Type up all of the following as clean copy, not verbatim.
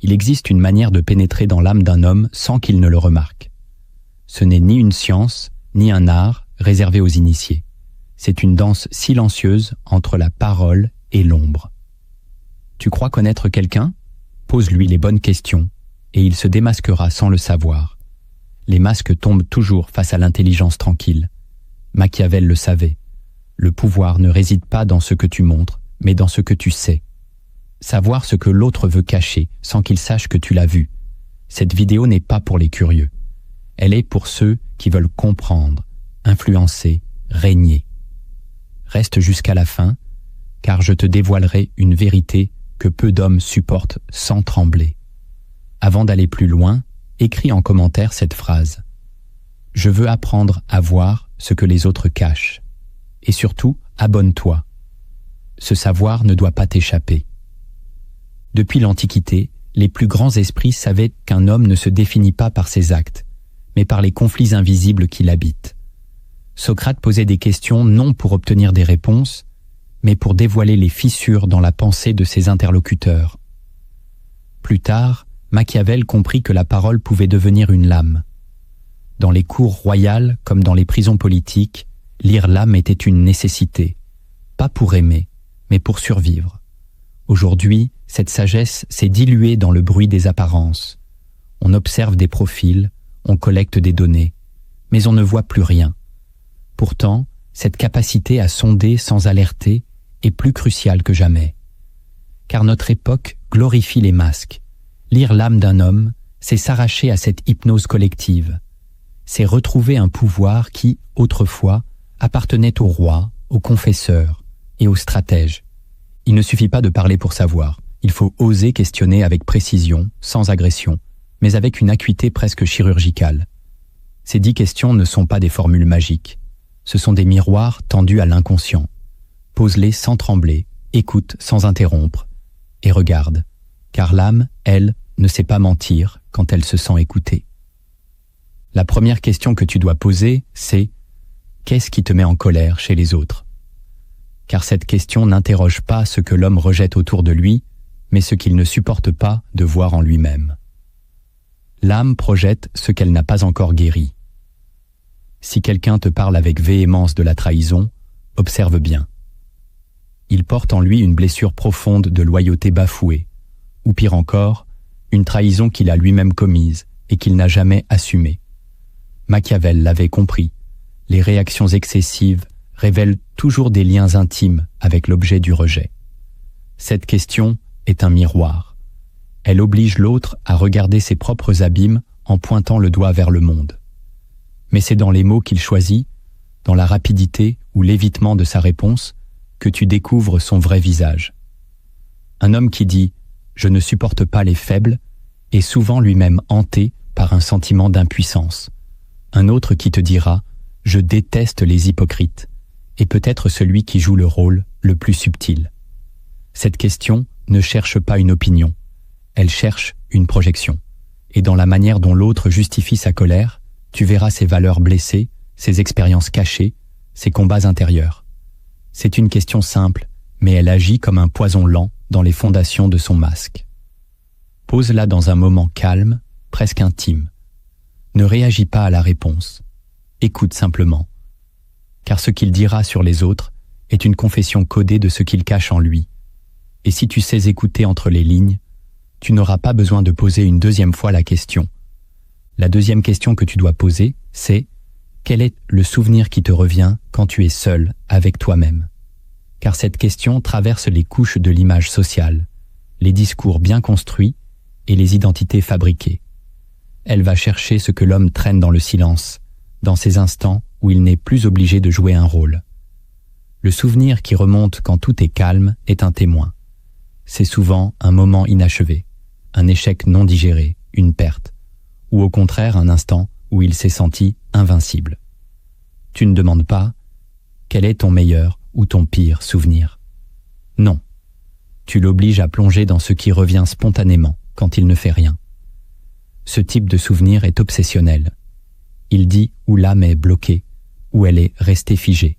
Il existe une manière de pénétrer dans l'âme d'un homme sans qu'il ne le remarque. Ce n'est ni une science, ni un art réservé aux initiés. C'est une danse silencieuse entre la parole et l'ombre. Tu crois connaître quelqu'un ? Pose-lui les bonnes questions, et il se démasquera sans le savoir. Les masques tombent toujours face à l'intelligence tranquille. Machiavel le savait. Le pouvoir ne réside pas dans ce que tu montres, mais dans ce que tu sais. Savoir ce que l'autre veut cacher sans qu'il sache que tu l'as vu. Cette vidéo n'est pas pour les curieux. Elle est pour ceux qui veulent comprendre, influencer, régner. Reste jusqu'à la fin, car je te dévoilerai une vérité que peu d'hommes supportent sans trembler. Avant d'aller plus loin, écris en commentaire cette phrase. Je veux apprendre à voir ce que les autres cachent. Et surtout, abonne-toi. Ce savoir ne doit pas t'échapper. Depuis l'Antiquité, les plus grands esprits savaient qu'un homme ne se définit pas par ses actes, mais par les conflits invisibles qui l'habitent. Socrate posait des questions non pour obtenir des réponses, mais pour dévoiler les fissures dans la pensée de ses interlocuteurs. Plus tard, Machiavel comprit que la parole pouvait devenir une lame. Dans les cours royales comme dans les prisons politiques, lire l'âme était une nécessité, pas pour aimer, mais pour survivre. Aujourd'hui, cette sagesse s'est diluée dans le bruit des apparences. On observe des profils, on collecte des données, mais on ne voit plus rien. Pourtant, cette capacité à sonder sans alerter est plus cruciale que jamais. Car notre époque glorifie les masques. Lire l'âme d'un homme, c'est s'arracher à cette hypnose collective. C'est retrouver un pouvoir qui, autrefois, appartenait aux rois, aux confesseurs et aux stratèges. Il ne suffit pas de parler pour savoir. Il faut oser questionner avec précision, sans agression, mais avec une acuité presque chirurgicale. Ces 10 questions ne sont pas des formules magiques. Ce sont des miroirs tendus à l'inconscient. Pose-les sans trembler, écoute sans interrompre, et regarde, car l'âme, elle, ne sait pas mentir quand elle se sent écoutée. La première question que tu dois poser, c'est « Qu'est-ce qui te met en colère chez les autres ?» Car cette question n'interroge pas ce que l'homme rejette autour de lui, mais ce qu'il ne supporte pas de voir en lui-même. L'âme projette ce qu'elle n'a pas encore guéri. Si quelqu'un te parle avec véhémence de la trahison, observe bien. Il porte en lui une blessure profonde de loyauté bafouée, ou pire encore, une trahison qu'il a lui-même commise et qu'il n'a jamais assumée. Machiavel l'avait compris. Les réactions excessives révèlent toujours des liens intimes avec l'objet du rejet. Cette question est un miroir. Elle oblige l'autre à regarder ses propres abîmes en pointant le doigt vers le monde. Mais c'est dans les mots qu'il choisit, dans la rapidité ou l'évitement de sa réponse, que tu découvres son vrai visage. Un homme qui dit « je ne supporte pas les faibles » est souvent lui-même hanté par un sentiment d'impuissance. Un autre qui te dira « je déteste les hypocrites » est peut-être celui qui joue le rôle le plus subtil. Cette question ne cherche pas une opinion, elle cherche une projection. Et dans la manière dont l'autre justifie sa colère, tu verras ses valeurs blessées, ses expériences cachées, ses combats intérieurs. C'est une question simple, mais elle agit comme un poison lent dans les fondations de son masque. Pose-la dans un moment calme, presque intime. Ne réagis pas à la réponse. Écoute simplement. Car ce qu'il dira sur les autres est une confession codée de ce qu'il cache en lui. Et si tu sais écouter entre les lignes, tu n'auras pas besoin de poser une deuxième fois la question. La deuxième question que tu dois poser, c'est « Quel est le souvenir qui te revient quand tu es seul avec toi-même » Car cette question traverse les couches de l'image sociale, les discours bien construits et les identités fabriquées. Elle va chercher ce que l'homme traîne dans le silence, dans ces instants où il n'est plus obligé de jouer un rôle. Le souvenir qui remonte quand tout est calme est un témoin. C'est souvent un moment inachevé, un échec non digéré, une perte, ou au contraire un instant où il s'est senti invincible. Tu ne demandes pas « Quel est ton meilleur ou ton pire souvenir ?» Non. Tu l'obliges à plonger dans ce qui revient spontanément quand il ne fait rien. Ce type de souvenir est obsessionnel. Il dit où l'âme est bloquée, où elle est restée figée.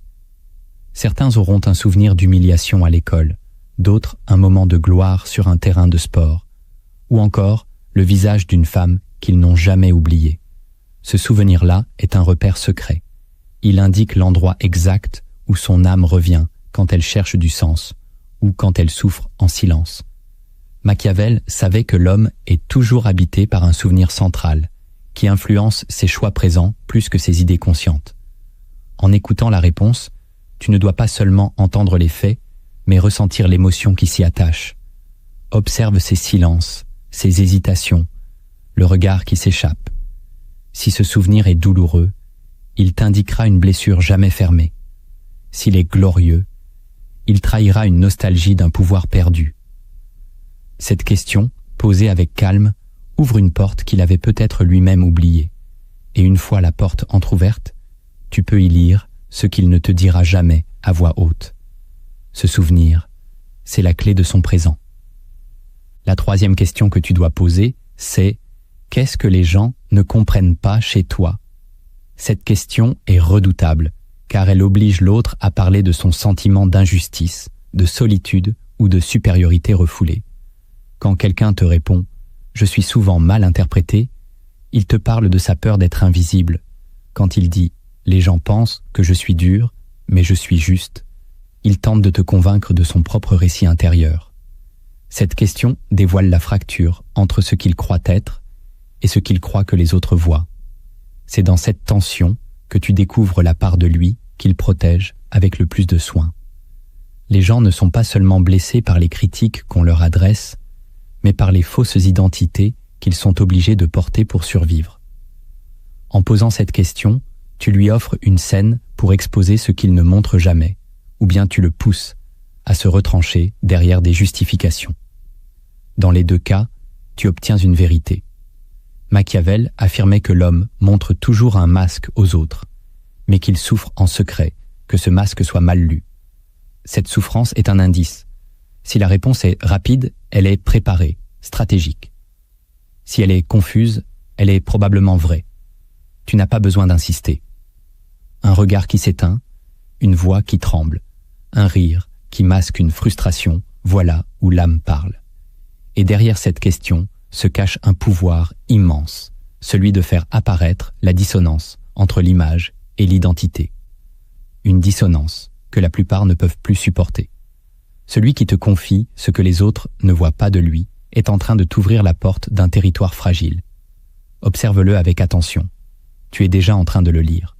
Certains auront un souvenir d'humiliation à l'école, d'autres un moment de gloire sur un terrain de sport, ou encore le visage d'une femme qu'ils n'ont jamais oublié. Ce souvenir-là est un repère secret. Il indique l'endroit exact où son âme revient quand elle cherche du sens ou quand elle souffre en silence. Machiavel savait que l'homme est toujours habité par un souvenir central qui influence ses choix présents plus que ses idées conscientes. En écoutant la réponse, tu ne dois pas seulement entendre les faits, mais ressentir l'émotion qui s'y attache. Observe ses silences, ses hésitations, le regard qui s'échappe. Si ce souvenir est douloureux, il t'indiquera une blessure jamais fermée. S'il est glorieux, il trahira une nostalgie d'un pouvoir perdu. Cette question, posée avec calme, ouvre une porte qu'il avait peut-être lui-même oubliée. Et une fois la porte entr'ouverte, tu peux y lire ce qu'il ne te dira jamais à voix haute. Ce souvenir, c'est la clé de son présent. La troisième question que tu dois poser, c'est « Qu'est-ce que les gens ne comprennent pas chez toi ?» Cette question est redoutable, car elle oblige l'autre à parler de son sentiment d'injustice, de solitude ou de supériorité refoulée. Quand quelqu'un te répond « Je suis souvent mal interprété », il te parle de sa peur d'être invisible. Quand il dit « Les gens pensent que je suis dur, mais je suis juste », il tente de te convaincre de son propre récit intérieur. Cette question dévoile la fracture entre ce qu'il croit être et ce qu'il croit que les autres voient. C'est dans cette tension que tu découvres la part de lui qu'il protège avec le plus de soin. Les gens ne sont pas seulement blessés par les critiques qu'on leur adresse, mais par les fausses identités qu'ils sont obligés de porter pour survivre. En posant cette question, tu lui offres une scène pour exposer ce qu'il ne montre jamais, ou bien tu le pousses à se retrancher derrière des justifications. Dans les deux cas, tu obtiens une vérité. Machiavel affirmait que l'homme montre toujours un masque aux autres, mais qu'il souffre en secret que ce masque soit mal lu. Cette souffrance est un indice. Si la réponse est rapide, elle est préparée, stratégique. Si elle est confuse, elle est probablement vraie. Tu n'as pas besoin d'insister. Un regard qui s'éteint, une voix qui tremble, un rire qui masque une frustration, voilà où l'âme parle. Et derrière cette question se cache un pouvoir immense, celui de faire apparaître la dissonance entre l'image et l'identité. Une dissonance que la plupart ne peuvent plus supporter. Celui qui te confie ce que les autres ne voient pas de lui est en train de t'ouvrir la porte d'un territoire fragile. Observe-le avec attention. Tu es déjà en train de le lire.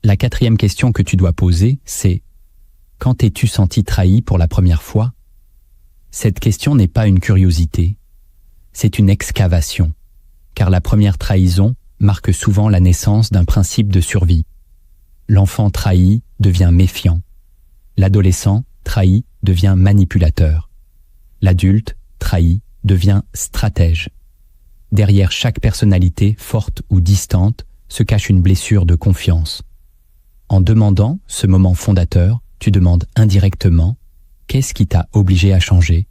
La quatrième question que tu dois poser, c'est « Quand t'es-tu senti trahi pour la première fois ?» Cette question n'est pas une curiosité, c'est une excavation, car la première trahison marque souvent la naissance d'un principe de survie. L'enfant trahi devient méfiant. L'adolescent trahi devient manipulateur. L'adulte trahi devient stratège. Derrière chaque personnalité, forte ou distante, se cache une blessure de confiance. En demandant ce moment fondateur, tu demandes indirectement « Qu'est-ce qui t'a obligé à changer ?»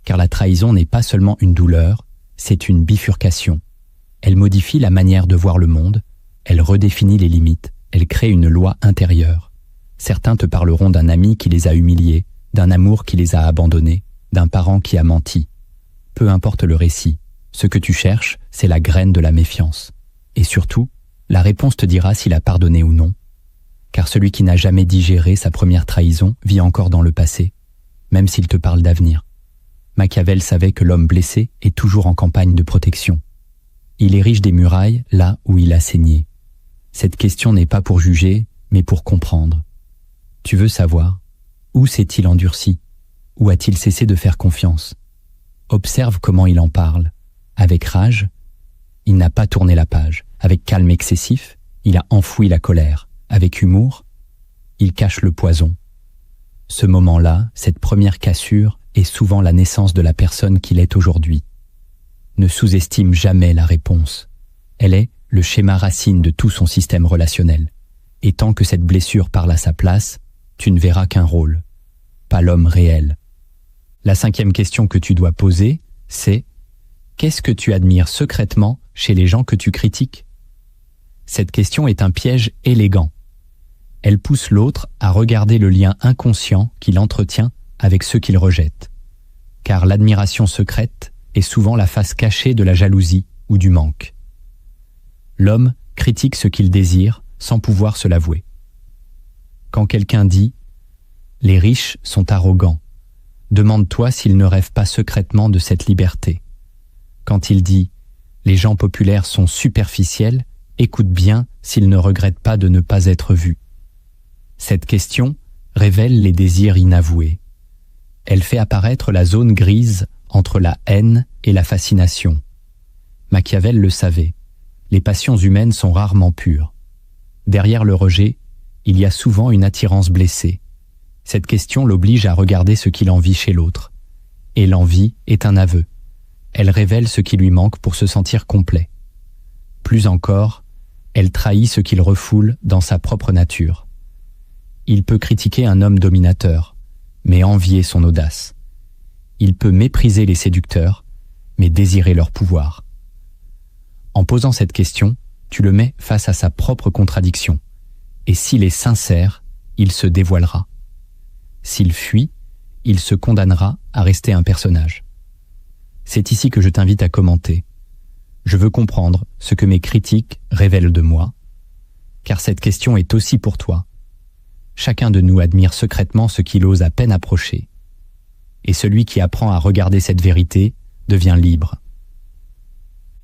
Car la trahison n'est pas seulement une douleur, c'est une bifurcation. Elle modifie la manière de voir le monde, elle redéfinit les limites, elle crée une loi intérieure. Certains te parleront d'un ami qui les a humiliés, d'un amour qui les a abandonnés, d'un parent qui a menti. Peu importe le récit, ce que tu cherches, c'est la graine de la méfiance. Et surtout, la réponse te dira s'il a pardonné ou non. Car celui qui n'a jamais digéré sa première trahison vit encore dans le passé, même s'il te parle d'avenir. Machiavel savait que l'homme blessé est toujours en campagne de protection. Il érige des murailles là où il a saigné. Cette question n'est pas pour juger, mais pour comprendre. Tu veux savoir, où s'est-il endurci? Où a-t-il cessé de faire confiance? Observe comment il en parle. Avec rage, il n'a pas tourné la page. Avec calme excessif, il a enfoui la colère. Avec humour, il cache le poison. Ce moment-là, cette première cassure, est souvent la naissance de la personne qu'il est aujourd'hui. Ne sous-estime jamais la réponse. Elle est le schéma racine de tout son système relationnel. Et tant que cette blessure parle à sa place, tu ne verras qu'un rôle, pas l'homme réel. La cinquième question que tu dois poser, c'est « Qu'est-ce que tu admires secrètement chez les gens que tu critiques ?» Cette question est un piège élégant. Elle pousse l'autre à regarder le lien inconscient qu'il entretient avec ceux qu'il rejette. Car l'admiration secrète est souvent la face cachée de la jalousie ou du manque. L'homme critique ce qu'il désire sans pouvoir se l'avouer. Quand quelqu'un dit « Les riches sont arrogants », demande-toi s'il ne rêve pas secrètement de cette liberté. Quand il dit « Les gens populaires sont superficiels », écoute bien s'il ne regrette pas de ne pas être vu. Cette question révèle les désirs inavoués. Elle fait apparaître la zone grise entre la haine et la fascination. Machiavel le savait, les passions humaines sont rarement pures. Derrière le rejet, il y a souvent une attirance blessée. Cette question l'oblige à regarder ce qu'il envie chez l'autre. Et l'envie est un aveu. Elle révèle ce qui lui manque pour se sentir complet. Plus encore, elle trahit ce qu'il refoule dans sa propre nature. Il peut critiquer un homme dominateur, mais envier son audace. Il peut mépriser les séducteurs, mais désirer leur pouvoir. En posant cette question, tu le mets face à sa propre contradiction. Et s'il est sincère, il se dévoilera. S'il fuit, il se condamnera à rester un personnage. C'est ici que je t'invite à commenter. Je veux comprendre ce que mes critiques révèlent de moi, car cette question est aussi pour toi. Chacun de nous admire secrètement ce qu'il ose à peine approcher. Et celui qui apprend à regarder cette vérité devient libre.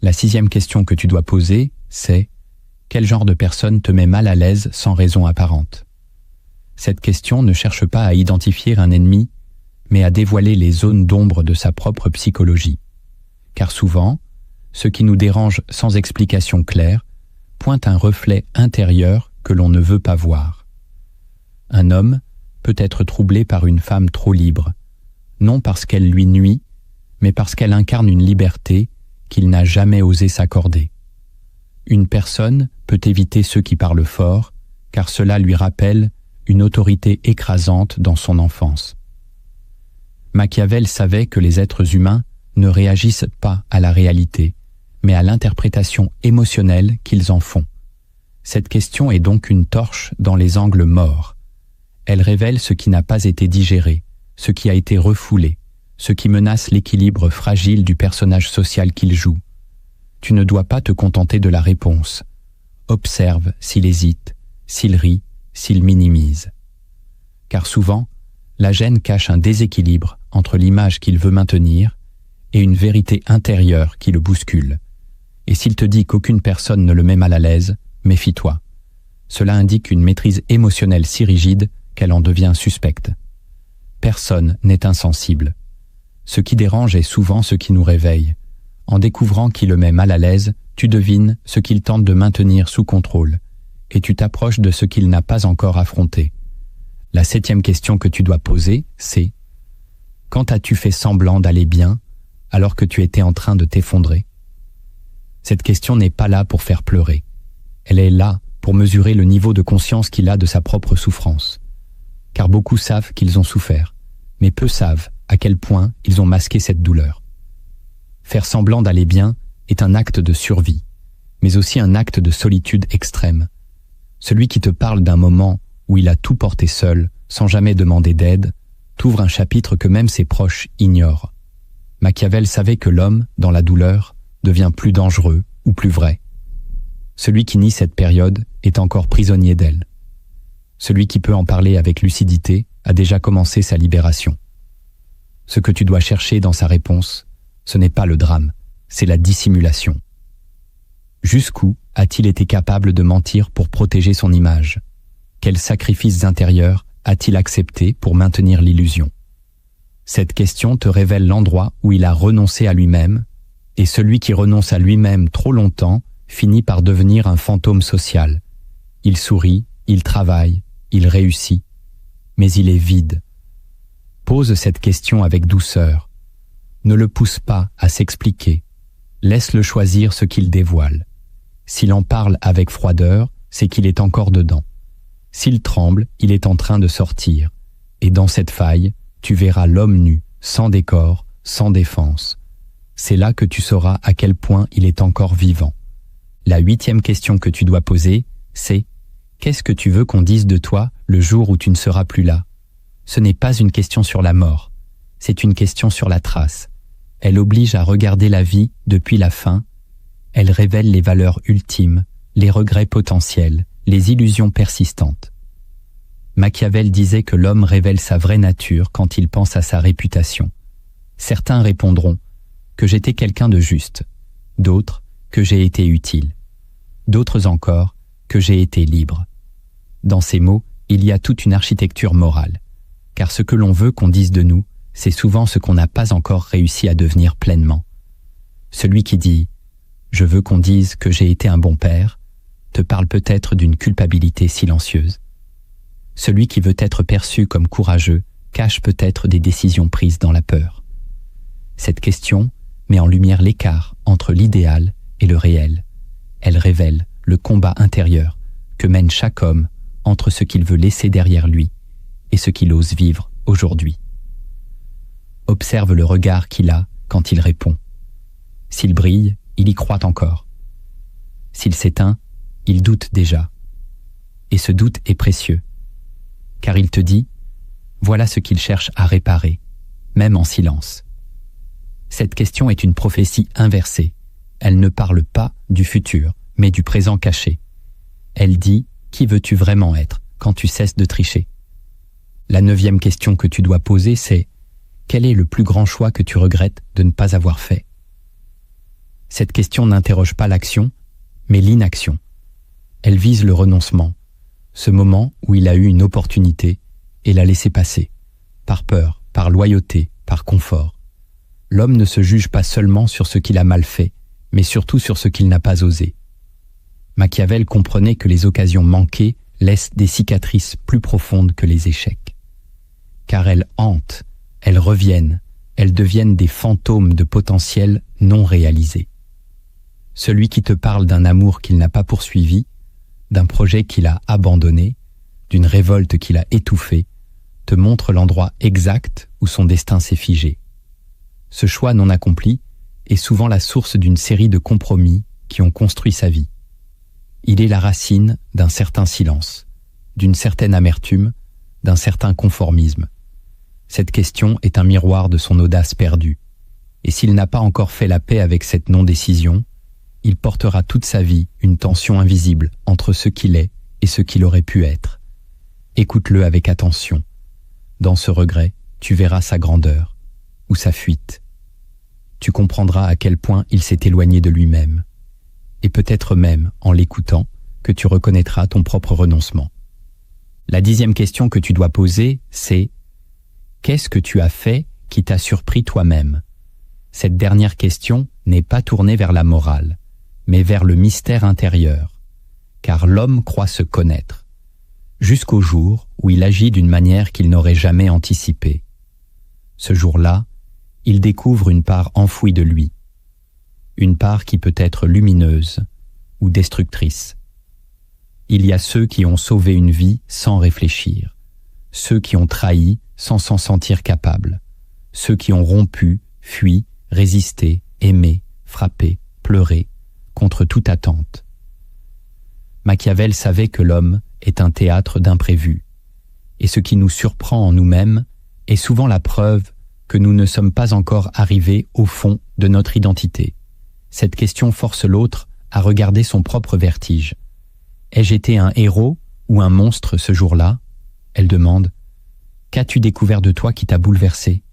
La 6e question que tu dois poser, c'est « Quel genre de personne te met mal à l'aise sans raison apparente ?» Cette question ne cherche pas à identifier un ennemi, mais à dévoiler les zones d'ombre de sa propre psychologie. Car souvent, ce qui nous dérange sans explication claire pointe un reflet intérieur que l'on ne veut pas voir. Un homme peut être troublé par une femme trop libre, non parce qu'elle lui nuit, mais parce qu'elle incarne une liberté qu'il n'a jamais osé s'accorder. Une personne peut éviter ceux qui parlent fort, car cela lui rappelle une autorité écrasante dans son enfance. Machiavel savait que les êtres humains ne réagissent pas à la réalité, mais à l'interprétation émotionnelle qu'ils en font. Cette question est donc une torche dans les angles morts. Elle révèle ce qui n'a pas été digéré, ce qui a été refoulé, ce qui menace l'équilibre fragile du personnage social qu'il joue. Tu ne dois pas te contenter de la réponse. Observe s'il hésite, s'il rit, s'il minimise. Car souvent, la gêne cache un déséquilibre entre l'image qu'il veut maintenir et une vérité intérieure qui le bouscule. Et s'il te dit qu'aucune personne ne le met mal à l'aise, méfie-toi. Cela indique une maîtrise émotionnelle si rigide qu'elle en devient suspecte. Personne n'est insensible. Ce qui dérange est souvent ce qui nous réveille. En découvrant qui le met mal à l'aise, tu devines ce qu'il tente de maintenir sous contrôle, et tu t'approches de ce qu'il n'a pas encore affronté. La 7e question que tu dois poser, c'est « Quand as-tu fait semblant d'aller bien alors que tu étais en train de t'effondrer ?» Cette question n'est pas là pour faire pleurer. Elle est là pour mesurer le niveau de conscience qu'il a de sa propre souffrance. Car beaucoup savent qu'ils ont souffert, mais peu savent à quel point ils ont masqué cette douleur. Faire semblant d'aller bien est un acte de survie, mais aussi un acte de solitude extrême. Celui qui te parle d'un moment où il a tout porté seul, sans jamais demander d'aide, t'ouvre un chapitre que même ses proches ignorent. Machiavel savait que l'homme, dans la douleur, devient plus dangereux ou plus vrai. Celui qui nie cette période est encore prisonnier d'elle. Celui qui peut en parler avec lucidité a déjà commencé sa libération. Ce que tu dois chercher dans sa réponse, ce n'est pas le drame, c'est la dissimulation. Jusqu'où a-t-il été capable de mentir pour protéger son image? Quels sacrifices intérieurs a-t-il accepté pour maintenir l'illusion? Cette question te révèle l'endroit où il a renoncé à lui-même, et celui qui renonce à lui-même trop longtemps finit par devenir un fantôme social. Il sourit, il travaille, il réussit, mais il est vide. Pose cette question avec douceur. Ne le pousse pas à s'expliquer. Laisse-le choisir ce qu'il dévoile. S'il en parle avec froideur, c'est qu'il est encore dedans. S'il tremble, il est en train de sortir. Et dans cette faille, tu verras l'homme nu, sans décor, sans défense. C'est là que tu sauras à quel point il est encore vivant. La 8e question que tu dois poser, c'est « Qu'est-ce que tu veux qu'on dise de toi le jour où tu ne seras plus là ?» Ce n'est pas une question sur la mort, c'est une question sur la trace. elle oblige à regarder la vie depuis la fin, elle révèle les valeurs ultimes, les regrets potentiels, les illusions persistantes. Machiavel disait que l'homme révèle sa vraie nature quand il pense à sa réputation. Certains répondront que j'étais quelqu'un de juste, d'autres que j'ai été utile, d'autres encore que j'ai été libre. Dans ces mots, il y a toute une architecture morale, car ce que l'on veut qu'on dise de nous, c'est souvent ce qu'on n'a pas encore réussi à devenir pleinement. Celui qui dit « je veux qu'on dise que j'ai été un bon père » te parle peut-être d'une culpabilité silencieuse. Celui qui veut être perçu comme courageux cache peut-être des décisions prises dans la peur. Cette question met en lumière l'écart entre l'idéal et le réel. Elle révèle le combat intérieur que mène chaque homme entre ce qu'il veut laisser derrière lui et ce qu'il ose vivre aujourd'hui. Observe le regard qu'il a quand il répond. S'il brille, il y croit encore. S'il s'éteint, il doute déjà. Et ce doute est précieux, car il te dit, voilà ce qu'il cherche à réparer, même en silence. Cette question est une prophétie inversée. Elle ne parle pas du futur, mais du présent caché. Elle dit, qui veux-tu vraiment être quand tu cesses de tricher? La 9e question que tu dois poser, c'est quel est le plus grand choix que tu regrettes de ne pas avoir fait? Cette question n'interroge pas l'action, mais l'inaction. Elle vise le renoncement, ce moment où il a eu une opportunité et l'a laissé passer, par peur, par loyauté, par confort. L'homme ne se juge pas seulement sur ce qu'il a mal fait, mais surtout sur ce qu'il n'a pas osé. Machiavel comprenait que les occasions manquées laissent des cicatrices plus profondes que les échecs. Car elles hantent, elles reviennent, elles deviennent des fantômes de potentiel non réalisés. Celui qui te parle d'un amour qu'il n'a pas poursuivi, d'un projet qu'il a abandonné, d'une révolte qu'il a étouffée, te montre l'endroit exact où son destin s'est figé. Ce choix non accompli est souvent la source d'une série de compromis qui ont construit sa vie. Il est la racine d'un certain silence, d'une certaine amertume, d'un certain conformisme. Cette question est un miroir de son audace perdue. Et s'il n'a pas encore fait la paix avec cette non-décision, il portera toute sa vie une tension invisible entre ce qu'il est et ce qu'il aurait pu être. Écoute-le avec attention. Dans ce regret, tu verras sa grandeur ou sa fuite. Tu comprendras à quel point il s'est éloigné de lui-même. Et peut-être même, en l'écoutant, que tu reconnaîtras ton propre renoncement. La 10e question que tu dois poser, c'est « Qu'est-ce que tu as fait qui t'a surpris toi-même » Cette dernière question n'est pas tournée vers la morale, mais vers le mystère intérieur, car l'homme croit se connaître, jusqu'au jour où il agit d'une manière qu'il n'aurait jamais anticipée. Ce jour-là, il découvre une part enfouie de lui, une part qui peut être lumineuse ou destructrice. Il y a ceux qui ont sauvé une vie sans réfléchir, ceux qui ont trahi sans s'en sentir capables, ceux qui ont rompu, fui, résisté, aimé, frappé, pleuré, contre toute attente. Machiavel savait que l'homme est un théâtre d'imprévus, et ce qui nous surprend en nous-mêmes est souvent la preuve que nous ne sommes pas encore arrivés au fond de notre identité. Cette question force l'autre à regarder son propre vertige. Ai-je été un héros ou un monstre ce jour-là? Elle demande. Qu'as-tu découvert de toi qui t'a bouleversé?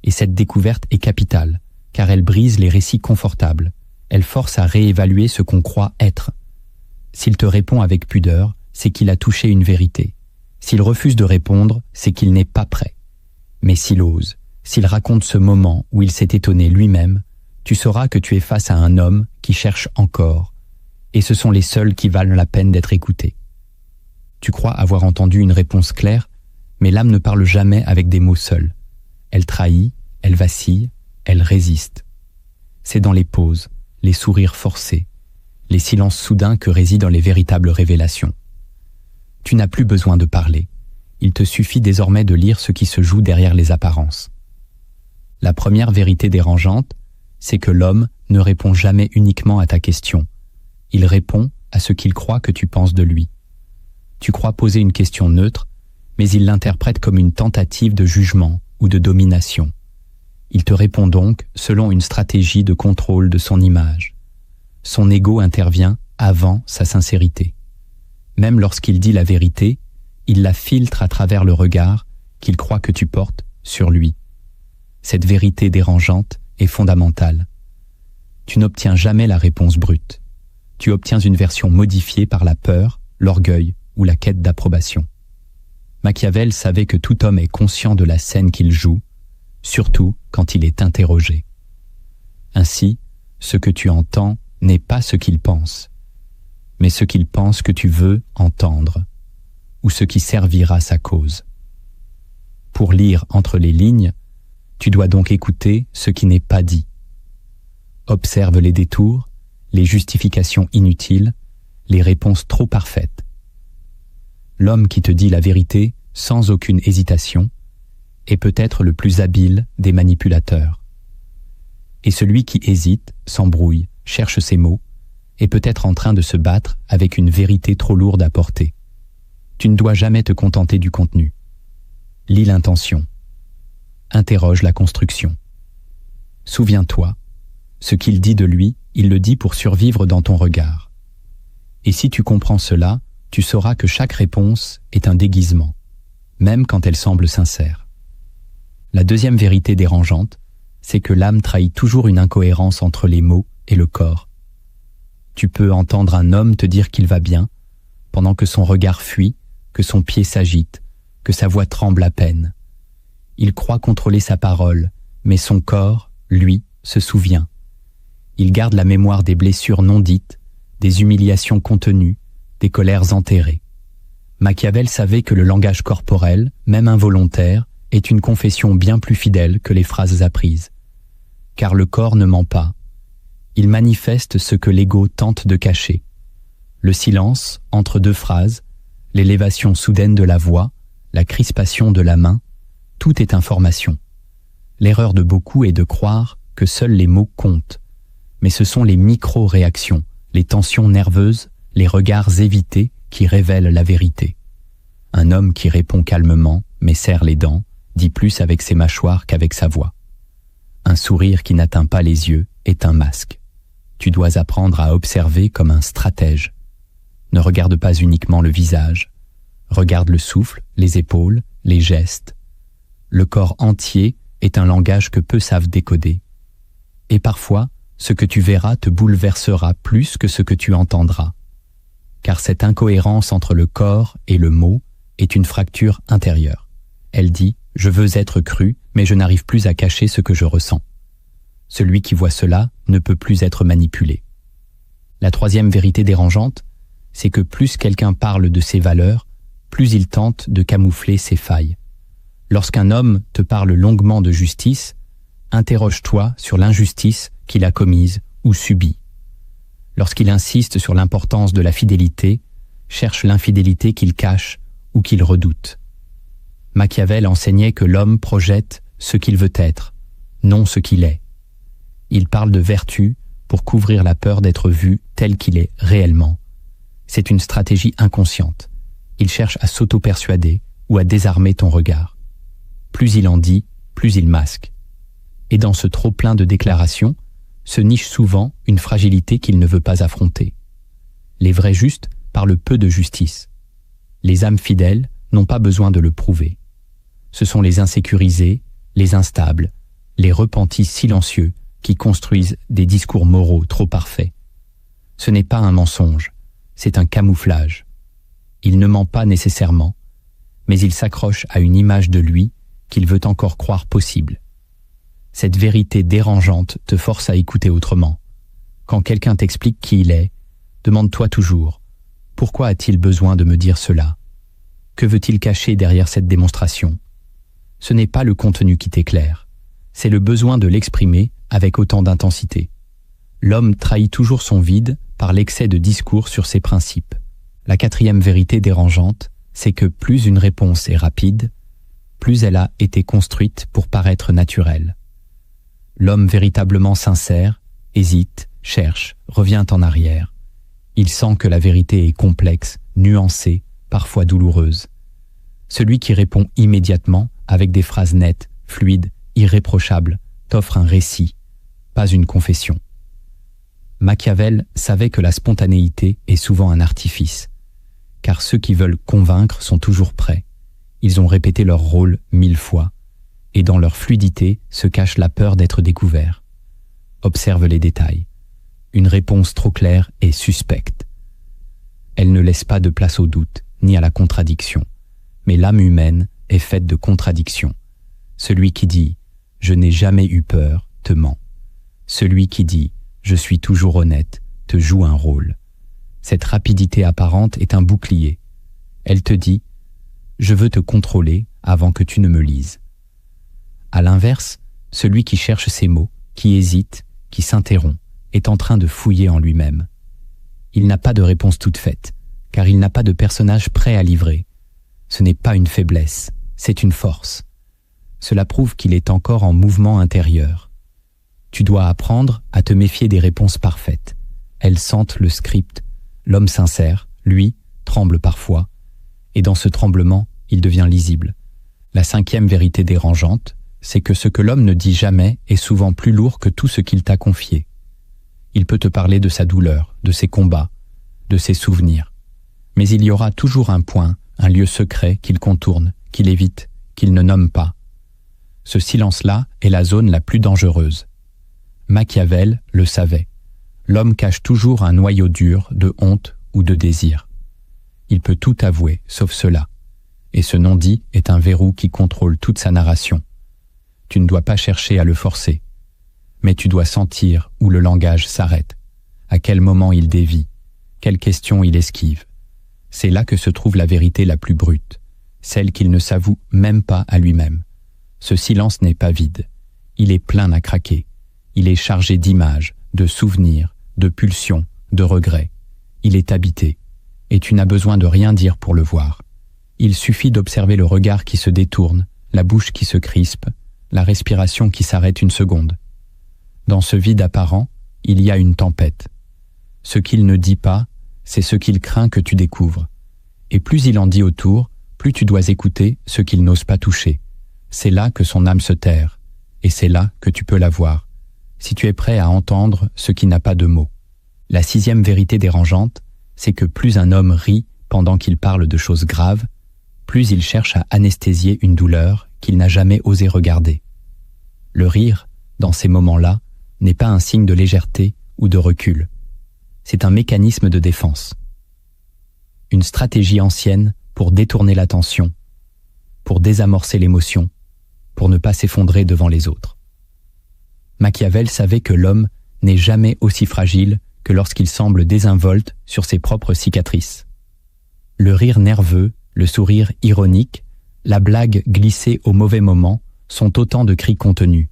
Et cette découverte est capitale, car elle brise les récits confortables. Elle force à réévaluer ce qu'on croit être. S'il te répond avec pudeur, c'est qu'il a touché une vérité. S'il refuse de répondre, c'est qu'il n'est pas prêt. Mais s'il ose, s'il raconte ce moment où il s'est étonné lui-même, tu sauras que tu es face à un homme qui cherche encore, et ce sont les seuls qui valent la peine d'être écoutés. Tu crois avoir entendu une réponse claire, mais l'âme ne parle jamais avec des mots seuls. Elle trahit, elle vacille, elle résiste. C'est dans les pauses, les sourires forcés, les silences soudains que résident les véritables révélations. Tu n'as plus besoin de parler. Il te suffit désormais de lire ce qui se joue derrière les apparences. La première vérité dérangeante, c'est que l'homme ne répond jamais uniquement à ta question. Il répond à ce qu'il croit que tu penses de lui. Tu crois poser une question neutre, mais il l'interprète comme une tentative de jugement ou de domination. Il te répond donc selon une stratégie de contrôle de son image. Son ego intervient avant sa sincérité. Même lorsqu'il dit la vérité, il la filtre à travers le regard qu'il croit que tu portes sur lui. Cette vérité dérangeante est fondamentale. Tu n'obtiens jamais la réponse brute. Tu obtiens une version modifiée par la peur, l'orgueil ou la quête d'approbation. Machiavel savait que tout homme est conscient de la scène qu'il joue, surtout quand il est interrogé. Ainsi, ce que tu entends n'est pas ce qu'il pense, mais ce qu'il pense que tu veux entendre, ou ce qui servira sa cause. Pour lire entre les lignes, tu dois donc écouter ce qui n'est pas dit. Observe les détours, les justifications inutiles, les réponses trop parfaites. L'homme qui te dit la vérité sans aucune hésitation est peut-être le plus habile des manipulateurs. Et celui qui hésite, s'embrouille, cherche ses mots, est peut-être en train de se battre avec une vérité trop lourde à porter. Tu ne dois jamais te contenter du contenu. Lis l'intention. Interroge la construction. Souviens-toi, ce qu'il dit de lui, il le dit pour survivre dans ton regard. Et si tu comprends cela, tu sauras que chaque réponse est un déguisement, même quand elle semble sincère. La deuxième vérité dérangeante, c'est que l'âme trahit toujours une incohérence entre les mots et le corps. Tu peux entendre un homme te dire qu'il va bien, pendant que son regard fuit, que son pied s'agite, que sa voix tremble à peine. Il croit contrôler sa parole, mais son corps, lui, se souvient. Il garde la mémoire des blessures non dites, des humiliations contenues, des colères enterrées. Machiavel savait que le langage corporel, même involontaire, est une confession bien plus fidèle que les phrases apprises. Car le corps ne ment pas. Il manifeste ce que l'ego tente de cacher. Le silence entre deux phrases, l'élévation soudaine de la voix, la crispation de la main, tout est information. L'erreur de beaucoup est de croire que seuls les mots comptent. Mais ce sont les micro-réactions, les tensions nerveuses, les regards évités qui révèlent la vérité. Un homme qui répond calmement, mais serre les dents, dit plus avec ses mâchoires qu'avec sa voix. Un sourire qui n'atteint pas les yeux est un masque. Tu dois apprendre à observer comme un stratège. Ne regarde pas uniquement le visage. Regarde le souffle, les épaules, les gestes. Le corps entier est un langage que peu savent décoder. Et parfois, ce que tu verras te bouleversera plus que ce que tu entendras. Car cette incohérence entre le corps et le mot est une fracture intérieure. Elle dit « Je veux être cru, mais je n'arrive plus à cacher ce que je ressens ». Celui qui voit cela ne peut plus être manipulé. La troisième vérité dérangeante, c'est que plus quelqu'un parle de ses valeurs, plus il tente de camoufler ses failles. Lorsqu'un homme te parle longuement de justice, interroge-toi sur l'injustice qu'il a commise ou subie. Lorsqu'il insiste sur l'importance de la fidélité, cherche l'infidélité qu'il cache ou qu'il redoute. Machiavel enseignait que l'homme projette ce qu'il veut être, non ce qu'il est. Il parle de vertu pour couvrir la peur d'être vu tel qu'il est réellement. C'est une stratégie inconsciente. Il cherche à s'auto-persuader ou à désarmer ton regard. Plus il en dit, plus il masque. Et dans ce trop-plein de déclarations, se niche souvent une fragilité qu'il ne veut pas affronter. Les vrais justes parlent peu de justice. Les âmes fidèles n'ont pas besoin de le prouver. Ce sont les insécurisés, les instables, les repentis silencieux qui construisent des discours moraux trop parfaits. Ce n'est pas un mensonge, c'est un camouflage. Il ne ment pas nécessairement, mais il s'accroche à une image de lui qu'il veut encore croire possible. Cette vérité dérangeante te force à écouter autrement. Quand quelqu'un t'explique qui il est, demande-toi toujours « Pourquoi a-t-il besoin de me dire cela ? Que veut-il cacher derrière cette démonstration ?» Ce n'est pas le contenu qui t'éclaire, c'est le besoin de l'exprimer avec autant d'intensité. L'homme trahit toujours son vide par l'excès de discours sur ses principes. La quatrième vérité dérangeante, c'est que plus une réponse est rapide, plus elle a été construite pour paraître naturelle. L'homme véritablement sincère hésite, cherche, revient en arrière. Il sent que la vérité est complexe, nuancée, parfois douloureuse. Celui qui répond immédiatement, avec des phrases nettes, fluides, irréprochables, t'offre un récit, pas une confession. Machiavel savait que la spontanéité est souvent un artifice, car ceux qui veulent convaincre sont toujours prêts. Ils ont répété leur rôle 1000 fois, et dans leur fluidité se cache la peur d'être découvert. Observe les détails. Une réponse trop claire est suspecte. Elle ne laisse pas de place au doute, ni à la contradiction. Mais l'âme humaine est faite de contradictions. Celui qui dit « je n'ai jamais eu peur » te ment. Celui qui dit « je suis toujours honnête » te joue un rôle. Cette rapidité apparente est un bouclier. Elle te dit « je veux te contrôler avant que tu ne me lises ». À l'inverse, celui qui cherche ses mots, qui hésite, qui s'interrompt, est en train de fouiller en lui-même. Il n'a pas de réponse toute faite, car il n'a pas de personnage prêt à livrer. Ce n'est pas une faiblesse, c'est une force. Cela prouve qu'il est encore en mouvement intérieur. Tu dois apprendre à te méfier des réponses parfaites. Elles sentent le script. L'homme sincère, lui, tremble parfois, et dans ce tremblement, il devient lisible. La 5e vérité dérangeante, c'est que ce que l'homme ne dit jamais est souvent plus lourd que tout ce qu'il t'a confié. Il peut te parler de sa douleur, de ses combats, de ses souvenirs. Mais il y aura toujours un point, un lieu secret qu'il contourne, qu'il évite, qu'il ne nomme pas. Ce silence-là est la zone la plus dangereuse. Machiavel le savait. L'homme cache toujours un noyau dur de honte ou de désir. Il peut tout avouer, sauf cela. Et ce non-dit est un verrou qui contrôle toute sa narration. Tu ne dois pas chercher à le forcer. Mais tu dois sentir où le langage s'arrête, à quel moment il dévie, quelle question il esquive. C'est là que se trouve la vérité la plus brute, celle qu'il ne s'avoue même pas à lui-même. Ce silence n'est pas vide, il est plein à craquer. Il est chargé d'images, de souvenirs, de pulsions, de regrets. Il est habité, et tu n'as besoin de rien dire pour le voir. Il suffit d'observer le regard qui se détourne, la bouche qui se crispe, la respiration qui s'arrête une seconde. Dans ce vide apparent, il y a une tempête. Ce qu'il ne dit pas, c'est ce qu'il craint que tu découvres. Et plus il en dit autour, plus tu dois écouter ce qu'il n'ose pas toucher. C'est là que son âme se terre, et c'est là que tu peux la voir, si tu es prêt à entendre ce qui n'a pas de mots. La 6e vérité dérangeante, c'est que plus un homme rit pendant qu'il parle de choses graves, plus il cherche à anesthésier une douleur qu'il n'a jamais osé regarder. Le rire, dans ces moments-là, n'est pas un signe de légèreté ou de recul. C'est un mécanisme de défense. Une stratégie ancienne pour détourner l'attention, pour désamorcer l'émotion, pour ne pas s'effondrer devant les autres. Machiavel savait que l'homme n'est jamais aussi fragile que lorsqu'il semble désinvolte sur ses propres cicatrices. Le rire nerveux, le sourire ironique, la blague glissée au mauvais moment sont autant de cris contenus.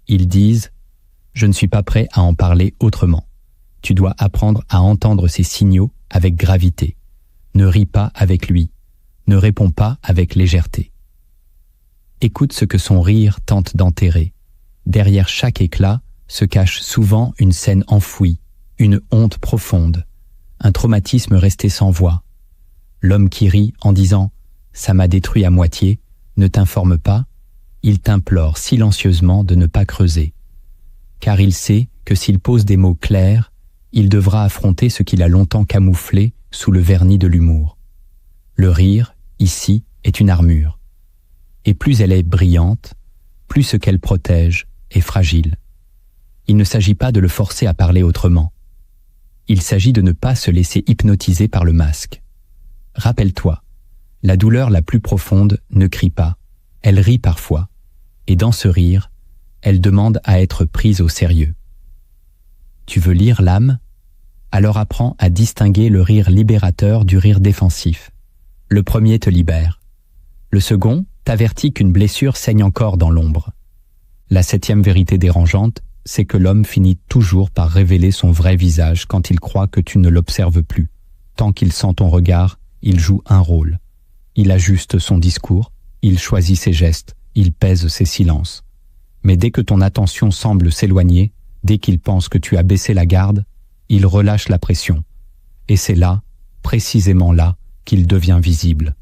Ils disent « Je ne suis pas prêt à en parler autrement ». Tu dois apprendre à entendre ces signaux avec gravité. Ne ris pas avec lui. Ne réponds pas avec légèreté. Écoute ce que son rire tente d'enterrer. Derrière chaque éclat se cache souvent une scène enfouie, une honte profonde, un traumatisme resté sans voix. L'homme qui rit en disant « ça m'a détruit à moitié » ne t'informe pas, il t'implore silencieusement de ne pas creuser. Car il sait que s'il pose des mots clairs, il devra affronter ce qu'il a longtemps camouflé sous le vernis de l'humour. Le rire, ici, est une armure. Et plus elle est brillante, plus ce qu'elle protège est fragile. Il ne s'agit pas de le forcer à parler autrement. Il s'agit de ne pas se laisser hypnotiser par le masque. Rappelle-toi, la douleur la plus profonde ne crie pas, elle rit parfois, et dans ce rire, elle demande à être prise au sérieux. Tu veux lire l'âme? Alors apprends à distinguer le rire libérateur du rire défensif. Le premier te libère. Le second t'avertit qu'une blessure saigne encore dans l'ombre. La 7e vérité dérangeante, c'est que l'homme finit toujours par révéler son vrai visage quand il croit que tu ne l'observes plus. Tant qu'il sent ton regard, il joue un rôle. Il ajuste son discours, il choisit ses gestes, il pèse ses silences. Mais dès que ton attention semble s'éloigner, dès qu'il pense que tu as baissé la garde, il relâche la pression. Et c'est là, précisément là, qu'il devient visible.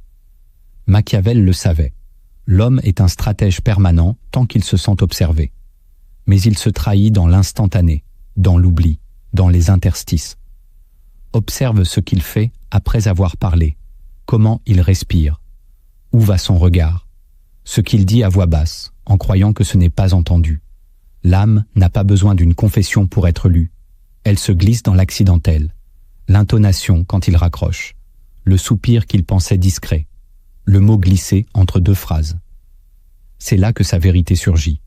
Machiavel le savait. L'homme est un stratège permanent tant qu'il se sent observé. mais il se trahit dans l'instantané, dans l'oubli, dans les interstices. Observe ce qu'il fait après avoir parlé, comment il respire, où va son regard, ce qu'il dit à voix basse, en croyant que ce n'est pas entendu. L'âme n'a pas besoin d'une confession pour être lue. Elle se glisse dans l'accidentel, l'intonation quand il raccroche, le soupir qu'il pensait discret, le mot glissé entre deux phrases. C'est là que sa vérité surgit,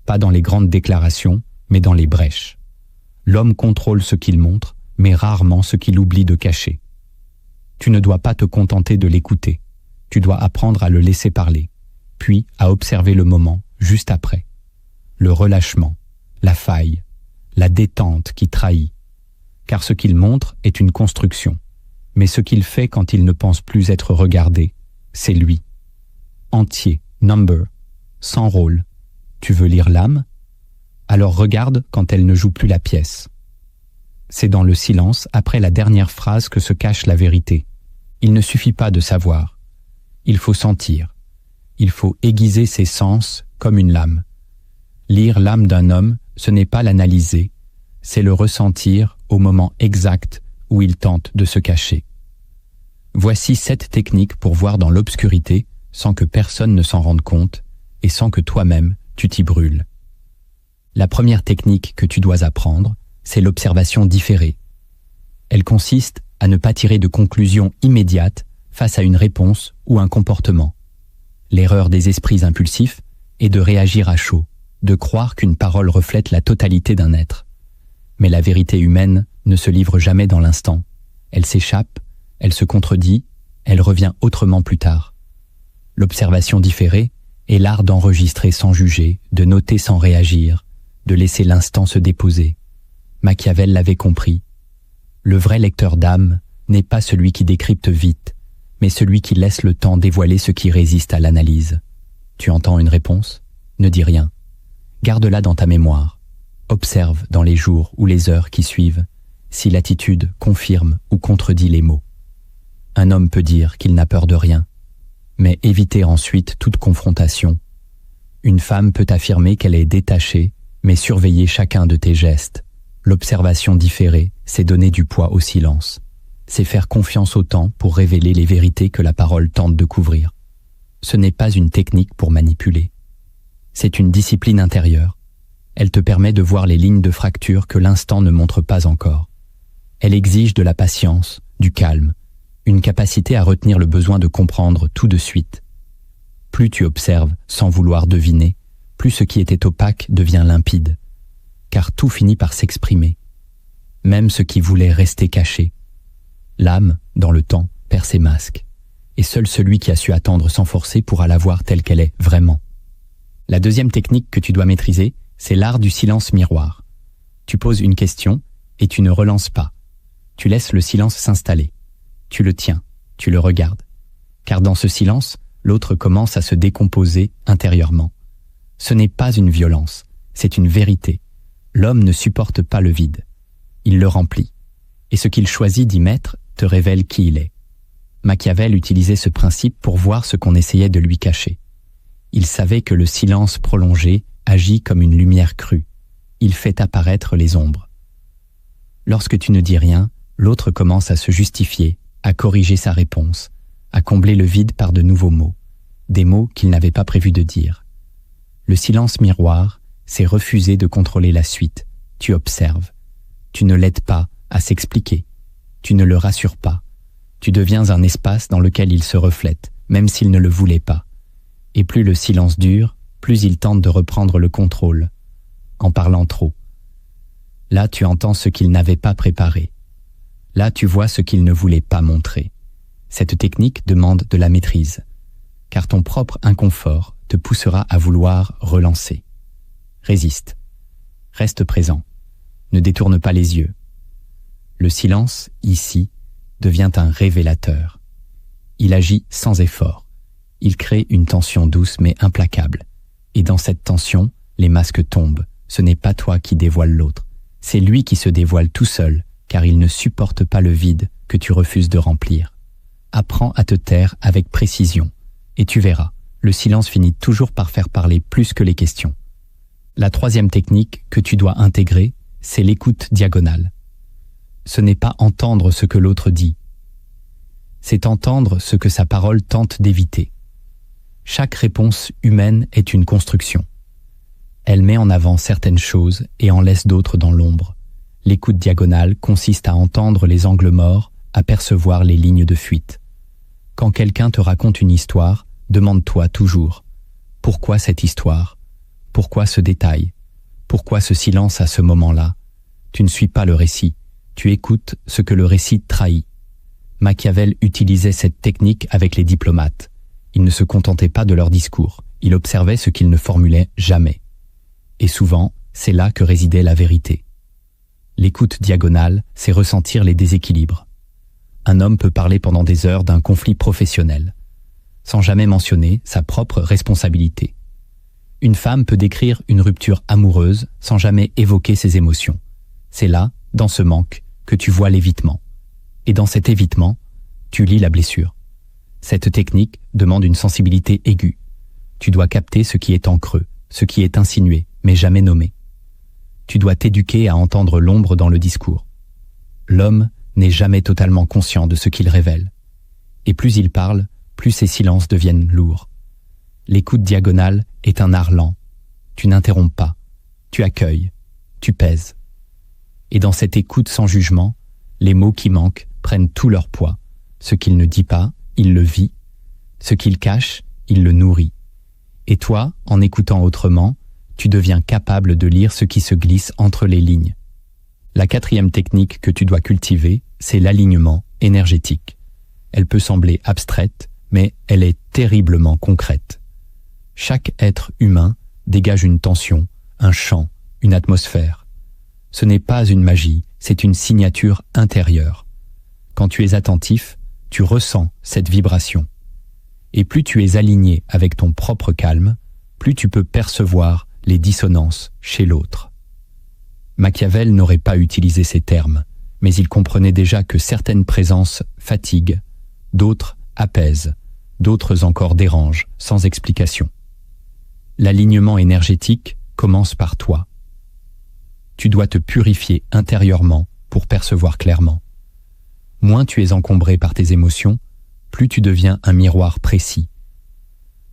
pas dans les grandes déclarations, mais dans les brèches. L'homme contrôle ce qu'il montre, mais rarement ce qu'il oublie de cacher. Tu ne dois pas te contenter de l'écouter, tu dois apprendre à le laisser parler, puis à observer le moment juste après. Le relâchement, la faille, la détente qui trahit. Car ce qu'il montre est une construction, mais ce qu'il fait quand il ne pense plus être regardé, c'est lui. Entier, number, sans rôle. Tu veux lire l'âme? Alors regarde quand elle ne joue plus la pièce. C'est dans le silence, après la dernière phrase, que se cache la vérité. Il ne suffit pas de savoir. Il faut sentir. Il faut aiguiser ses sens comme une lame. Lire l'âme d'un homme, ce n'est pas l'analyser, c'est le ressentir au moment exact où il tente de se cacher. Voici 7 techniques pour voir dans l'obscurité sans que personne ne s'en rende compte et sans que toi-même tu t'y brûles. La première technique que tu dois apprendre, c'est l'observation différée. Elle consiste à ne pas tirer de conclusion immédiate face à une réponse ou un comportement. L'erreur des esprits impulsifs est de réagir à chaud, de croire qu'une parole reflète la totalité d'un être. Mais la vérité humaine ne se livre jamais dans l'instant. Elle s'échappe, elle se contredit, elle revient autrement plus tard. L'observation différée est l'art d'enregistrer sans juger, de noter sans réagir, de laisser l'instant se déposer. Machiavel l'avait compris. Le vrai lecteur d'âme n'est pas celui qui décrypte vite, mais celui qui laisse le temps dévoiler ce qui résiste à l'analyse. Tu entends une réponse? Ne dis rien. Garde-la dans ta mémoire. Observe dans les jours ou les heures qui suivent si l'attitude confirme ou contredit les mots. Un homme peut dire qu'il n'a peur de rien, mais éviter ensuite toute confrontation. Une femme peut affirmer qu'elle est détachée, mais surveiller chacun de tes gestes. L'observation différée, c'est donner du poids au silence. C'est faire confiance au temps pour révéler les vérités que la parole tente de couvrir. Ce n'est pas une technique pour manipuler. C'est une discipline intérieure. Elle te permet de voir les lignes de fracture que l'instant ne montre pas encore. Elle exige de la patience, du calme, une capacité à retenir le besoin de comprendre tout de suite. Plus tu observes sans vouloir deviner, plus ce qui était opaque devient limpide. Car tout finit par s'exprimer. Même ce qui voulait rester caché. L'âme, dans le temps, perd ses masques. Et seul celui qui a su attendre sans forcer pourra la voir telle qu'elle est vraiment. La deuxième technique que tu dois maîtriser, c'est l'art du silence miroir. Tu poses une question et tu ne relances pas. Tu laisses le silence s'installer. Tu le tiens, tu le regardes. Car dans ce silence, l'autre commence à se décomposer intérieurement. Ce n'est pas une violence, c'est une vérité. L'homme ne supporte pas le vide. Il le remplit. Et ce qu'il choisit d'y mettre te révèle qui il est. Machiavel utilisait ce principe pour voir ce qu'on essayait de lui cacher. Il savait que le silence prolongé agit comme une lumière crue. Il fait apparaître les ombres. Lorsque tu ne dis rien, l'autre commence à se justifier, à corriger sa réponse, à combler le vide par de nouveaux mots, des mots qu'il n'avait pas prévu de dire. Le silence miroir, c'est refuser de contrôler la suite. Tu observes. Tu ne l'aides pas à s'expliquer. Tu ne le rassures pas. Tu deviens un espace dans lequel il se reflète, même s'il ne le voulait pas. Et plus le silence dure, plus il tente de reprendre le contrôle, en parlant trop. Là, tu entends ce qu'il n'avait pas préparé. Là, tu vois ce qu'il ne voulait pas montrer. Cette technique demande de la maîtrise, car ton propre inconfort te poussera à vouloir relancer. Résiste. Reste présent. Ne détourne pas les yeux. Le silence, ici, devient un révélateur. Il agit sans effort. Il crée une tension douce mais implacable. Et dans cette tension, les masques tombent. Ce n'est pas toi qui dévoile l'autre. C'est lui qui se dévoile tout seul, car il ne supporte pas le vide que tu refuses de remplir. Apprends à te taire avec précision, et tu verras, le silence finit toujours par faire parler plus que les questions. La troisième technique que tu dois intégrer, c'est l'écoute diagonale. Ce n'est pas entendre ce que l'autre dit, c'est entendre ce que sa parole tente d'éviter. Chaque réponse humaine est une construction. Elle met en avant certaines choses et en laisse d'autres dans l'ombre. L'écoute diagonale consiste à entendre les angles morts, à percevoir les lignes de fuite. Quand quelqu'un te raconte une histoire, demande-toi toujours « Pourquoi cette histoire ? Pourquoi ce détail ? Pourquoi ce silence à ce moment-là ?» Tu ne suis pas le récit, tu écoutes ce que le récit trahit. Machiavel utilisait cette technique avec les diplomates. Il ne se contentait pas de leur discours, il observait ce qu'ils ne formulaient jamais. Et souvent, c'est là que résidait la vérité. L'écoute diagonale, c'est ressentir les déséquilibres. Un homme peut parler pendant des heures d'un conflit professionnel, sans jamais mentionner sa propre responsabilité. Une femme peut décrire une rupture amoureuse sans jamais évoquer ses émotions. C'est là, dans ce manque, que tu vois l'évitement. Et dans cet évitement, tu lis la blessure. Cette technique demande une sensibilité aiguë. Tu dois capter ce qui est en creux, ce qui est insinué, mais jamais nommé. Tu dois t'éduquer à entendre l'ombre dans le discours. L'homme n'est jamais totalement conscient de ce qu'il révèle. Et plus il parle, plus ses silences deviennent lourds. L'écoute diagonale est un art lent. Tu n'interromps pas, tu accueilles, tu pèses. Et dans cette écoute sans jugement, les mots qui manquent prennent tout leur poids. Ce qu'il ne dit pas, il le vit. Ce qu'il cache, il le nourrit. Et toi, en écoutant autrement, tu deviens capable de lire ce qui se glisse entre les lignes. La quatrième technique que tu dois cultiver, c'est l'alignement énergétique. Elle peut sembler abstraite, mais elle est terriblement concrète. Chaque être humain dégage une tension, un champ, une atmosphère. Ce n'est pas une magie, c'est une signature intérieure. Quand tu es attentif, tu ressens cette vibration. Et plus tu es aligné avec ton propre calme, plus tu peux percevoir les dissonances chez l'autre. Machiavel n'aurait pas utilisé ces termes, mais il comprenait déjà que certaines présences fatiguent, d'autres apaisent, d'autres encore dérangent, sans explication. L'alignement énergétique commence par toi. Tu dois te purifier intérieurement pour percevoir clairement. Moins tu es encombré par tes émotions, plus tu deviens un miroir précis.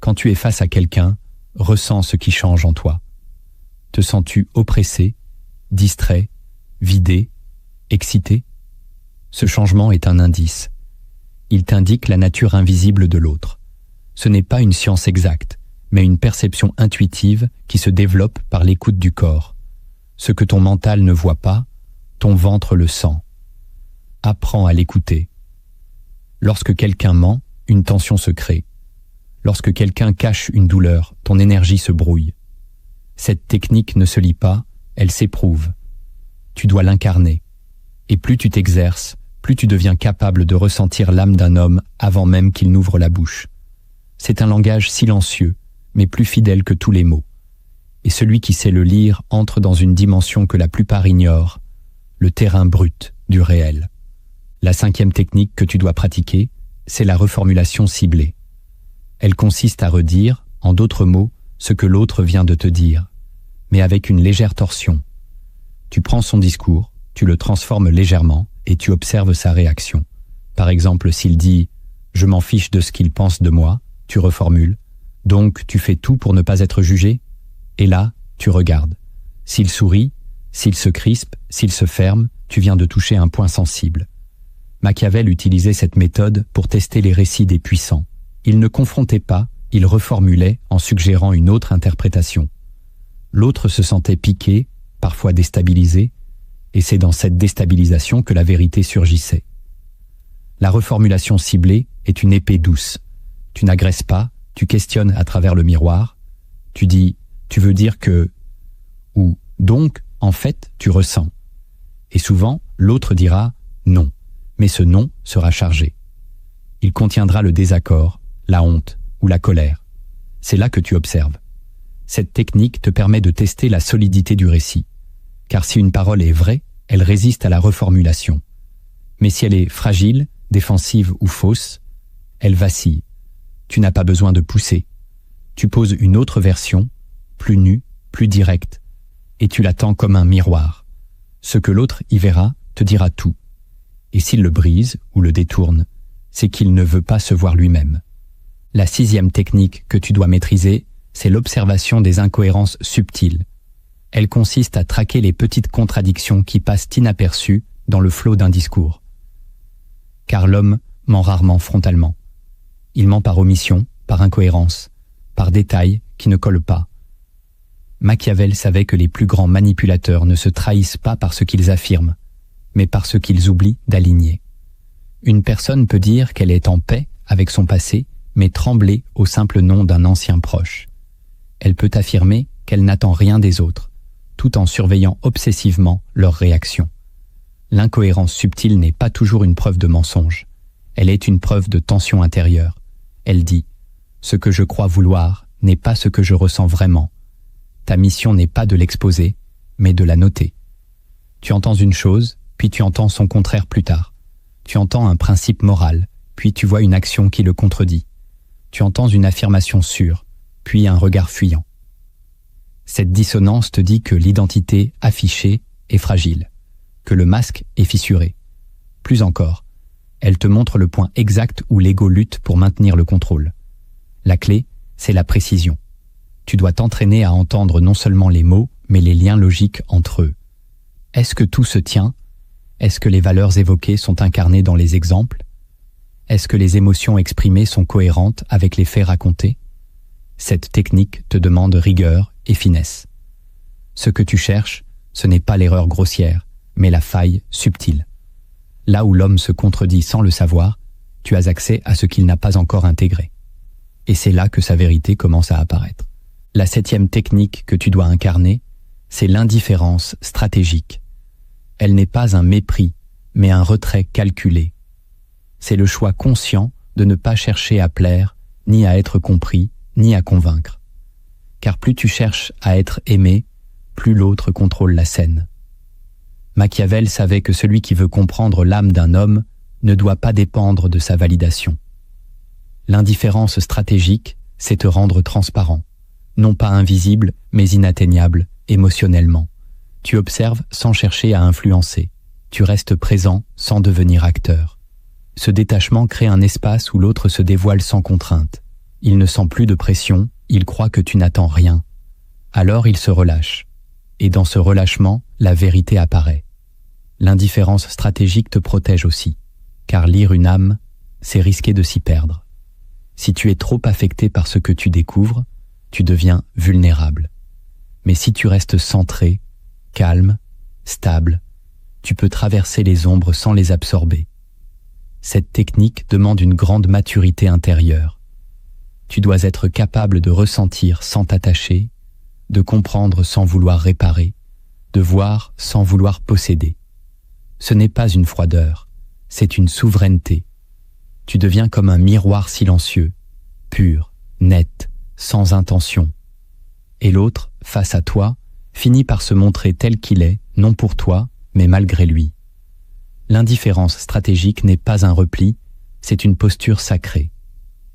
Quand tu es face à quelqu'un, ressens ce qui change en toi. Te sens-tu oppressé, distrait, vidé, excité ? Ce changement est un indice. Il t'indique la nature invisible de l'autre. Ce n'est pas une science exacte, mais une perception intuitive qui se développe par l'écoute du corps. Ce que ton mental ne voit pas, ton ventre le sent. Apprends à l'écouter. Lorsque quelqu'un ment, une tension se crée. Lorsque quelqu'un cache une douleur, ton énergie se brouille. Cette technique ne se lit pas, elle s'éprouve. Tu dois l'incarner. Et plus tu t'exerces, plus tu deviens capable de ressentir l'âme d'un homme avant même qu'il n'ouvre la bouche. C'est un langage silencieux, mais plus fidèle que tous les mots. Et celui qui sait le lire entre dans une dimension que la plupart ignorent, le terrain brut du réel. La cinquième technique que tu dois pratiquer, c'est la reformulation ciblée. Elle consiste à redire, en d'autres mots, ce que l'autre vient de te dire, mais avec une légère torsion. Tu prends son discours, tu le transformes légèrement et tu observes sa réaction. Par exemple, s'il dit « Je m'en fiche de ce qu'il pense de moi », tu reformules « Donc tu fais tout pour ne pas être jugé ?» Et là, tu regardes. S'il sourit, s'il se crispe, s'il se ferme, tu viens de toucher un point sensible. Machiavel utilisait cette méthode pour tester les récits des puissants. Il ne confrontait pas, il reformulait en suggérant une autre interprétation. L'autre se sentait piqué, parfois déstabilisé, et c'est dans cette déstabilisation que la vérité surgissait. La reformulation ciblée est une épée douce. Tu n'agresses pas, tu questionnes à travers le miroir, tu dis « tu veux dire que… » ou « donc, en fait, tu ressens ». Et souvent, l'autre dira « non ». Mais ce non sera chargé. Il contiendra le désaccord, la honte ou la colère. C'est là que tu observes. Cette technique te permet de tester la solidité du récit. Car si une parole est vraie, elle résiste à la reformulation. Mais si elle est fragile, défensive ou fausse, elle vacille. Tu n'as pas besoin de pousser. Tu poses une autre version, plus nue, plus directe, et tu l'attends comme un miroir. Ce que l'autre y verra te dira tout. Et s'il le brise ou le détourne, c'est qu'il ne veut pas se voir lui-même. La 6e technique que tu dois maîtriser, c'est l'observation des incohérences subtiles. Elle consiste à traquer les petites contradictions qui passent inaperçues dans le flot d'un discours. Car l'homme ment rarement frontalement. Il ment par omission, par incohérence, par détails qui ne collent pas. Machiavel savait que les plus grands manipulateurs ne se trahissent pas par ce qu'ils affirment, mais par ce qu'ils oublient d'aligner. Une personne peut dire qu'elle est en paix avec son passé, mais trembler au simple nom d'un ancien proche. Elle peut affirmer qu'elle n'attend rien des autres, tout en surveillant obsessivement leurs réactions. L'incohérence subtile n'est pas toujours une preuve de mensonge. Elle est une preuve de tension intérieure. Elle dit « Ce que je crois vouloir n'est pas ce que je ressens vraiment. Ta mission n'est pas de l'exposer, mais de la noter. » Tu entends une chose, puis tu entends son contraire plus tard. Tu entends un principe moral, puis tu vois une action qui le contredit. Tu entends une affirmation sûre, puis un regard fuyant. Cette dissonance te dit que l'identité affichée est fragile, que le masque est fissuré. Plus encore, elle te montre le point exact où l'ego lutte pour maintenir le contrôle. La clé, c'est la précision. Tu dois t'entraîner à entendre non seulement les mots, mais les liens logiques entre eux. Est-ce que tout se tient? Est-ce que les valeurs évoquées sont incarnées dans les exemples? Est-ce que les émotions exprimées sont cohérentes avec les faits racontés? Cette technique te demande rigueur et finesse. Ce que tu cherches, ce n'est pas l'erreur grossière, mais la faille subtile. Là où l'homme se contredit sans le savoir, tu as accès à ce qu'il n'a pas encore intégré. Et c'est là que sa vérité commence à apparaître. La 7e technique que tu dois incarner, c'est l'indifférence stratégique. Elle n'est pas un mépris, mais un retrait calculé. C'est le choix conscient de ne pas chercher à plaire, ni à être compris, ni à convaincre. Car plus tu cherches à être aimé, plus l'autre contrôle la scène. Machiavel savait que celui qui veut comprendre l'âme d'un homme ne doit pas dépendre de sa validation. L'indifférence stratégique, c'est te rendre transparent, non pas invisible, mais inatteignable, émotionnellement. Tu observes sans chercher à influencer. Tu restes présent sans devenir acteur. Ce détachement crée un espace où l'autre se dévoile sans contrainte. Il ne sent plus de pression, il croit que tu n'attends rien. Alors il se relâche. Et dans ce relâchement, la vérité apparaît. L'indifférence stratégique te protège aussi, car lire une âme, c'est risquer de s'y perdre. Si tu es trop affecté par ce que tu découvres, tu deviens vulnérable. Mais si tu restes centré, calme, stable, tu peux traverser les ombres sans les absorber. Cette technique demande une grande maturité intérieure. Tu dois être capable de ressentir sans t'attacher, de comprendre sans vouloir réparer, de voir sans vouloir posséder. Ce n'est pas une froideur, c'est une souveraineté. Tu deviens comme un miroir silencieux, pur, net, sans intention. Et l'autre, face à toi, finit par se montrer tel qu'il est, non pour toi, mais malgré lui. L'indifférence stratégique n'est pas un repli, c'est une posture sacrée.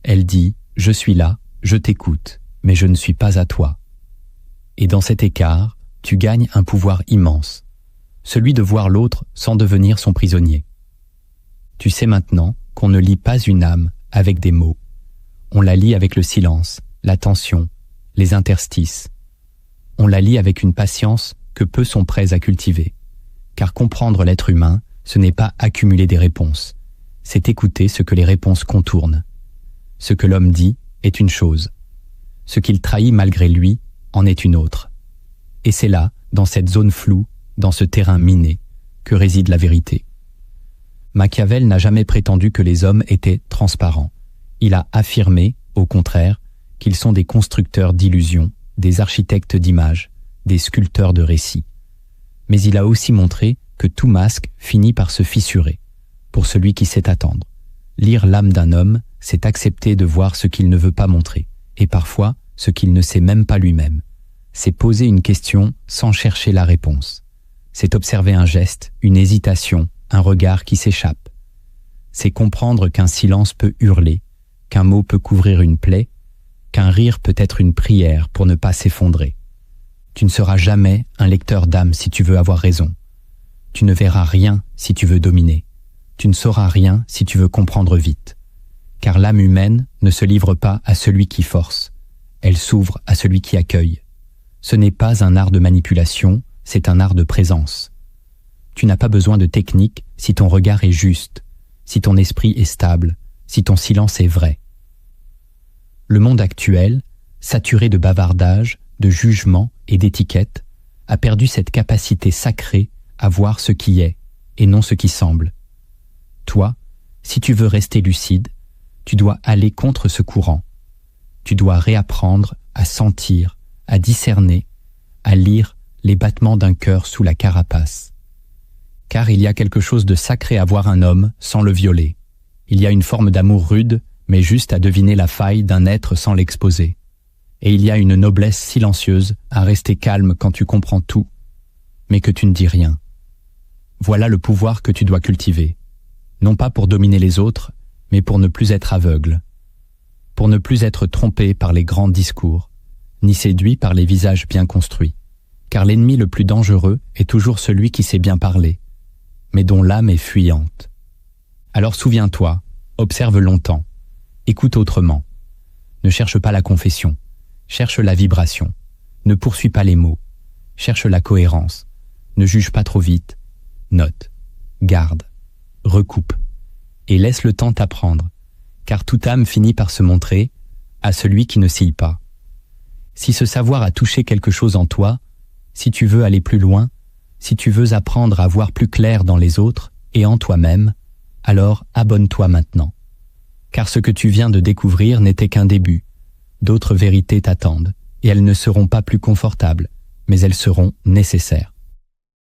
Elle dit « Je suis là, je t'écoute, mais je ne suis pas à toi ». Et dans cet écart, tu gagnes un pouvoir immense, celui de voir l'autre sans devenir son prisonnier. Tu sais maintenant qu'on ne lit pas une âme avec des mots. On la lit avec le silence, l'attention, les interstices. On la lit avec une patience que peu sont prêts à cultiver. Car comprendre l'être humain, ce n'est pas accumuler des réponses, c'est écouter ce que les réponses contournent. Ce que l'homme dit est une chose. Ce qu'il trahit malgré lui en est une autre. Et c'est là, dans cette zone floue, dans ce terrain miné, que réside la vérité. Machiavel n'a jamais prétendu que les hommes étaient transparents. Il a affirmé, au contraire, qu'ils sont des constructeurs d'illusions, des architectes d'images, des sculpteurs de récits. Mais il a aussi montré que tout masque finit par se fissurer, pour celui qui sait attendre. Lire l'âme d'un homme, c'est accepter de voir ce qu'il ne veut pas montrer, et parfois ce qu'il ne sait même pas lui-même. C'est poser une question sans chercher la réponse. C'est observer un geste, une hésitation, un regard qui s'échappe. C'est comprendre qu'un silence peut hurler, qu'un mot peut couvrir une plaie, qu'un rire peut être une prière pour ne pas s'effondrer. Tu ne seras jamais un lecteur d'âme si tu veux avoir raison. Tu ne verras rien si tu veux dominer. Tu ne sauras rien si tu veux comprendre vite. Car l'âme humaine ne se livre pas à celui qui force. Elle s'ouvre à celui qui accueille. Ce n'est pas un art de manipulation, c'est un art de présence. Tu n'as pas besoin de technique si ton regard est juste, si ton esprit est stable, si ton silence est vrai. Le monde actuel, saturé de bavardage, de jugement et d'étiquette, a perdu cette capacité sacrée à voir ce qui est et non ce qui semble. Toi, si tu veux rester lucide, tu dois aller contre ce courant. Tu dois réapprendre à sentir, à discerner, à lire les battements d'un cœur sous la carapace. Car il y a quelque chose de sacré à voir un homme sans le violer. Il y a une forme d'amour rude, mais juste à deviner la faille d'un être sans l'exposer. Et il y a une noblesse silencieuse à rester calme quand tu comprends tout, mais que tu ne dis rien. Voilà le pouvoir que tu dois cultiver. Non pas pour dominer les autres, mais pour ne plus être aveugle. Pour ne plus être trompé par les grands discours, ni séduit par les visages bien construits. Car l'ennemi le plus dangereux est toujours celui qui sait bien parler, mais dont l'âme est fuyante. Alors souviens-toi, observe longtemps, écoute autrement. Ne cherche pas la confession, cherche la vibration. Ne poursuis pas les mots, cherche la cohérence. Ne juge pas trop vite, note, garde, recoupe, et laisse le temps t'apprendre, car toute âme finit par se montrer à celui qui ne scie pas. Si ce savoir a touché quelque chose en toi, si tu veux aller plus loin, si tu veux apprendre à voir plus clair dans les autres et en toi-même, alors abonne-toi maintenant. Car ce que tu viens de découvrir n'était qu'un début. D'autres vérités t'attendent, et elles ne seront pas plus confortables, mais elles seront nécessaires.